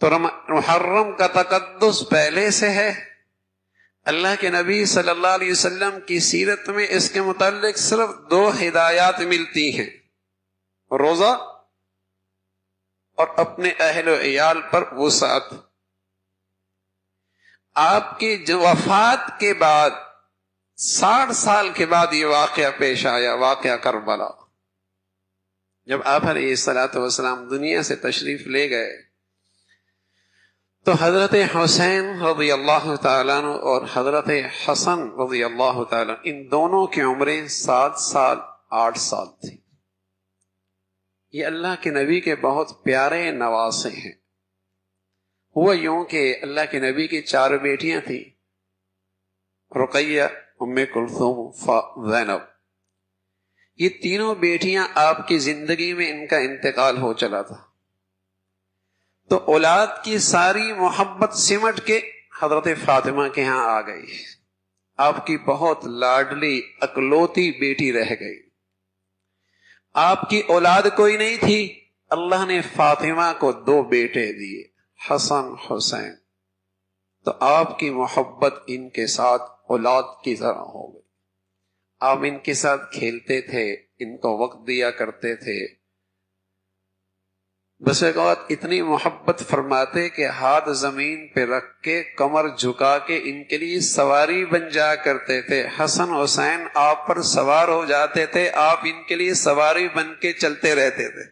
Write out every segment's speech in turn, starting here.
تو محرم کا تقدس پہلے سے ہے. اللہ کے نبی صلی اللہ علیہ وسلم کی سیرت میں اس کے متعلق صرف 2 ہدایات ملتی ہیں: روزہ اور اپنے اہل و عیال پر وسعت. آپ کی وفات کے بعد 60 سال کے بعد یہ واقعہ پیش آیا، واقعہ کربلا. جب آپ علیہ الصلوۃ والسلام دنیا سے تشریف لے گئے تو حضرت حسین رضی اللہ تعالیٰ عنہ اور حضرت حسن رضی اللہ تعالیٰ ان دونوں کی عمریں 7 سال 8 سال تھی. یہ اللہ کے نبی کے بہت پیارے نواسے ہیں. ہوا یوں کہ اللہ کے نبی کی 4 بیٹیاں تھیں: رقیہ، ام کلثوم، زینب. یہ تینوں بیٹیاں آپ کی زندگی میں ان کا انتقال ہو چلا تھا. تو اولاد کی ساری محبت سمٹ کے حضرت فاطمہ کے ہاں آ گئی. آپ کی بہت لاڈلی اکلوتی بیٹی رہ گئی. آپ کی اولاد کوئی نہیں تھی. اللہ نے فاطمہ کو 2 بیٹے دیے، حسن حسین. تو آپ کی محبت ان کے ساتھ اولاد کی طرح ہو گئی. آپ ان کے ساتھ کھیلتے تھے، ان کو وقت دیا کرتے تھے. بس ایک وقت اتنی محبت فرماتے کہ ہاتھ زمین پہ رکھ کے کمر جھکا کے ان کے لیے سواری بن جا کرتے تھے. حسن حسین آپ پر سوار ہو جاتے تھے، آپ ان کے لیے سواری بن کے چلتے رہتے تھے.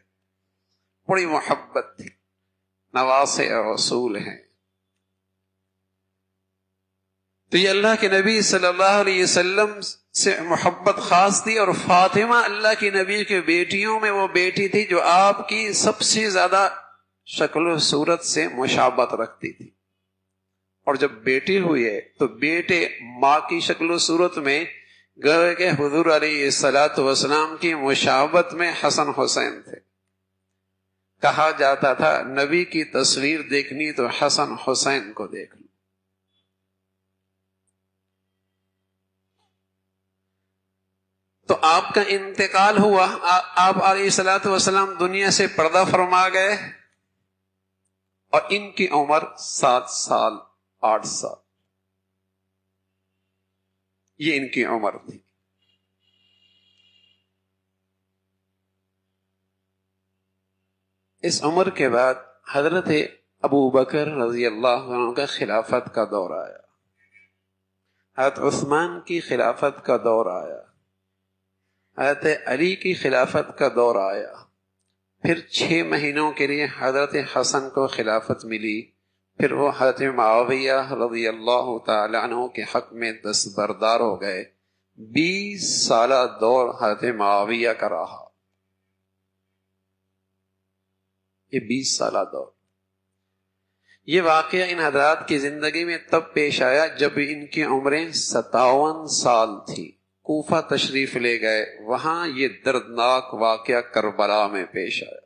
بڑی محبت تھی. نواسے رسول ہیں. تو یہ اللہ کے نبی صلی اللہ علیہ وسلم سے محبت خاص تھی. اور فاطمہ اللہ کے نبی کے بیٹیوں میں وہ بیٹی تھی جو آپ کی سب سے زیادہ شکل و صورت سے مشابہت رکھتی تھی. اور جب بیٹی ہوئی ہے تو بیٹے ماں کی شکل و صورت میں گویا کہ حضور علیہ الصلوۃ والسلام کی مشابہت میں حسن حسین تھے. کہا جاتا تھا نبی کی تصویر دیکھنی تو حسن حسین کو دیکھ لو. تو آپ کا انتقال ہوا. آپ علیہ الصلوۃ والسلام دنیا سے پردہ فرما گئے اور ان کی عمر 7 سال 8 سال یہ ان کی عمر تھی. اس عمر کے بعد حضرت ابو بکر رضی اللہ عنہ کا خلافت کا دور آیا. حضرت عثمان کی خلافت کا دور آیا. حضرت علی کی خلافت کا دور آیا. پھر 6 مہینوں کے لیے حضرت حسن کو خلافت ملی. پھر وہ حضرت معاویہ رضی اللہ تعالی عنہ کے حق میں دستبردار ہو گئے. 20 سالہ دور حضرت معاویہ کا رہا. یہ 20 سالہ دور. یہ واقعہ ان حضرات کی زندگی میں تب پیش آیا جب ان کی عمریں 57 سال تھی. کوفہ تشریف لے گئے. وہاں یہ دردناک واقعہ کربلا میں پیش آیا.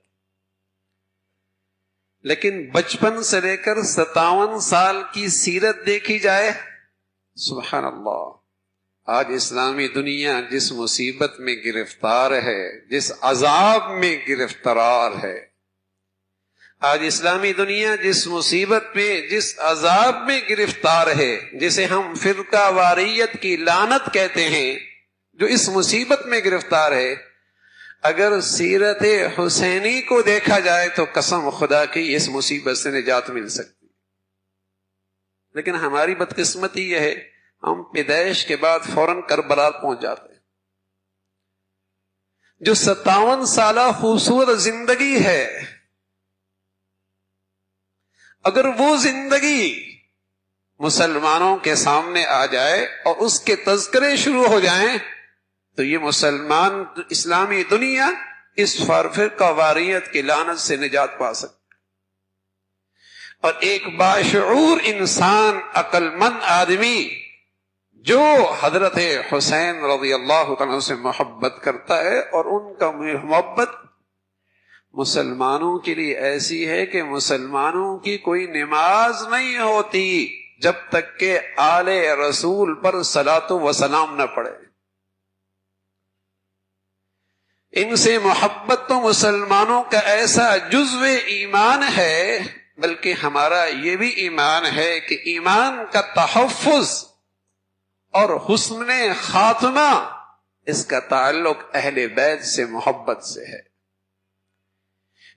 لیکن بچپن سے لے کر 57 سال کی سیرت دیکھی جائے، سبحان اللہ. آج اسلامی دنیا جس مصیبت میں گرفتار ہے، جس عذاب میں گرفتار ہے، آج اسلامی دنیا جس مصیبت میں، جس عذاب میں گرفتار ہے، جسے ہم فرقہ واریت کی لعنت کہتے ہیں، جو اس مصیبت میں گرفتار ہے، اگر سیرت حسینی کو دیکھا جائے تو قسم خدا کی اس مصیبت سے نجات مل سکتی. لیکن ہماری بدقسمتی یہ ہے ہم پیدائش کے بعد فوراً کربلا پہنچ جاتے ہیں. جو 57 سالہ خوبصورت زندگی ہے، اگر وہ زندگی مسلمانوں کے سامنے آ جائے اور اس کے تذکرے شروع ہو جائیں تو یہ مسلمان اسلامی دنیا اس فرقہ واریت کی لعنت سے نجات پا سکتے. اور ایک باشعور انسان، عقل مند آدمی جو حضرت حسین رضی اللہ عنہ سے محبت کرتا ہے، اور ان کا محبت مسلمانوں کے لیے ایسی ہے کہ مسلمانوں کی کوئی نماز نہیں ہوتی جب تک کہ آل رسول پر صلاۃ و سلام نہ پڑے. ان سے محبت تو مسلمانوں کا ایسا جزو ایمان ہے، بلکہ ہمارا یہ بھی ایمان ہے کہ ایمان کا تحفظ اور حسن خاتمہ اس کا تعلق اہل بیت سے محبت سے ہے.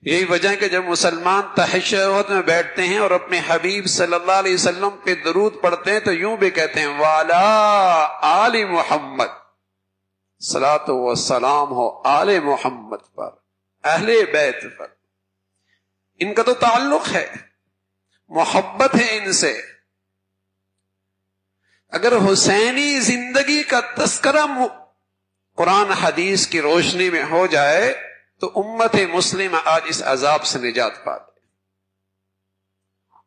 یہی وجہ ہے کہ جب مسلمان تشہد میں بیٹھتے ہیں اور اپنے حبیب صلی اللہ علیہ وسلم پہ درود پڑھتے ہیں تو یوں بھی کہتے ہیں وعلی آل محمد، صلاۃ و سلام ہو آل محمد پر، اہل بیت پر. ان کا تو تعلق ہے، محبت ہے ان سے. اگر حسینی زندگی کا تذکرہ قرآن حدیث کی روشنی میں ہو جائے تو امت مسلمہ آج اس عذاب سے نجات پا دے.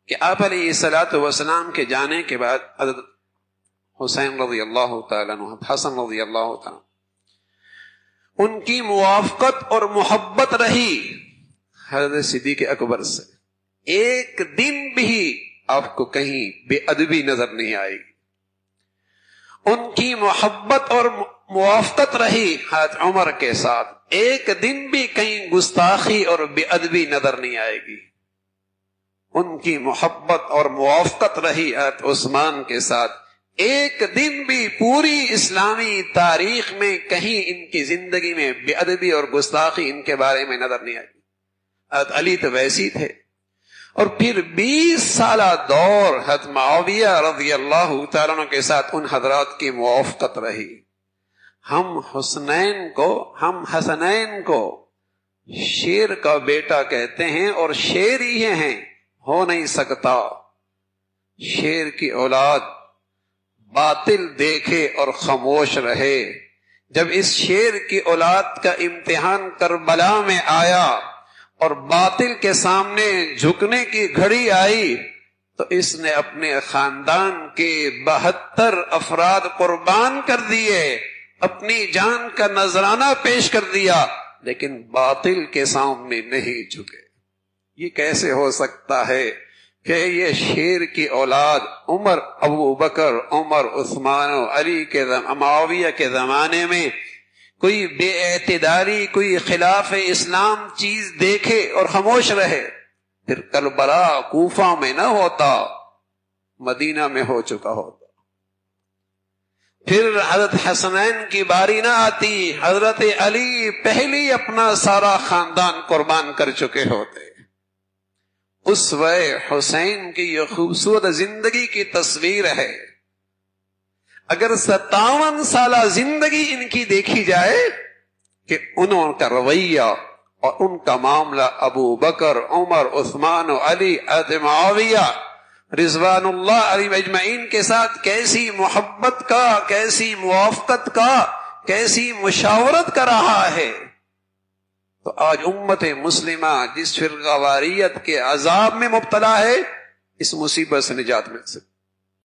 کہ آپ علیہ الصلوۃ والسلام کے جانے کے بعد حضرت حسین رضی اللہ تعالیٰ عنہ، حسن رضی اللہ تعالیٰ ان کی موافقت اور محبت رہی حضرت صدیق اکبر سے. ایک دن بھی آپ کو کہیں بے ادبی نظر نہیں آئے گی. ان کی محبت اور موافقت رہی حضرت عمر کے ساتھ. ایک دن بھی کہیں گستاخی اور بے ادبی نظر نہیں آئے گی. ان کی محبت اور موافقت رہی حضرت عثمان کے ساتھ. ایک دن بھی پوری اسلامی تاریخ میں کہیں ان کی زندگی میں بے ادبی اور گستاخی ان کے بارے میں نظر نہیں آئی. حضرت علی تو ویسی تھے. اور پھر 20 سالہ دور حضرت معاویہ رضی اللہ تعالیٰ عنہ کے ساتھ ان حضرات کی موافقت رہی. ہم حسنین کو شیر کا بیٹا کہتے ہیں اور شیر ہی ہیں، ہو نہیں سکتا. شیر کی اولاد باطل دیکھے اور خاموش رہے. جب اس شیر کی اولاد کا امتحان کربلا میں آیا اور باطل کے سامنے جھکنے کی گھڑی آئی تو اس نے اپنے خاندان کے 72 افراد قربان کر دیے، اپنی جان کا نذرانہ پیش کر دیا، لیکن باطل کے سامنے نہیں جھکے. یہ کیسے ہو سکتا ہے کہ یہ شیر کی اولاد عمر، ابو بکر، عمر، عثمان و علی کے معاویہ کے زمانے میں کوئی بے اعتداری، کوئی خلاف اسلام چیز دیکھے اور خاموش رہے؟ پھر کربلا کوفہ میں نہ ہوتا، مدینہ میں ہو چکا ہوتا. پھر حضرت حسنین کی باری نہ آتی، حضرت علی پہلی اپنا سارا خاندان قربان کر چکے ہوتے. اسوہ حسین کی یہ خوبصورت زندگی کی تصویر ہے. اگر 57 سالہ زندگی ان کی دیکھی جائے کہ انہوں کا رویہ اور ان کا معاملہ ابو بکر، عمر، عثمان و علی، حضرت معاویہ رضوان اللہ علیہم اجمعین کے ساتھ کیسی محبت کا، کیسی موافقت کا، کیسی مشاورت کا رہا ہے، تو آج امت مسلمہ جس فرقہ واریت کے عذاب میں مبتلا ہے، اس مصیبت سے نجات مل سکتی.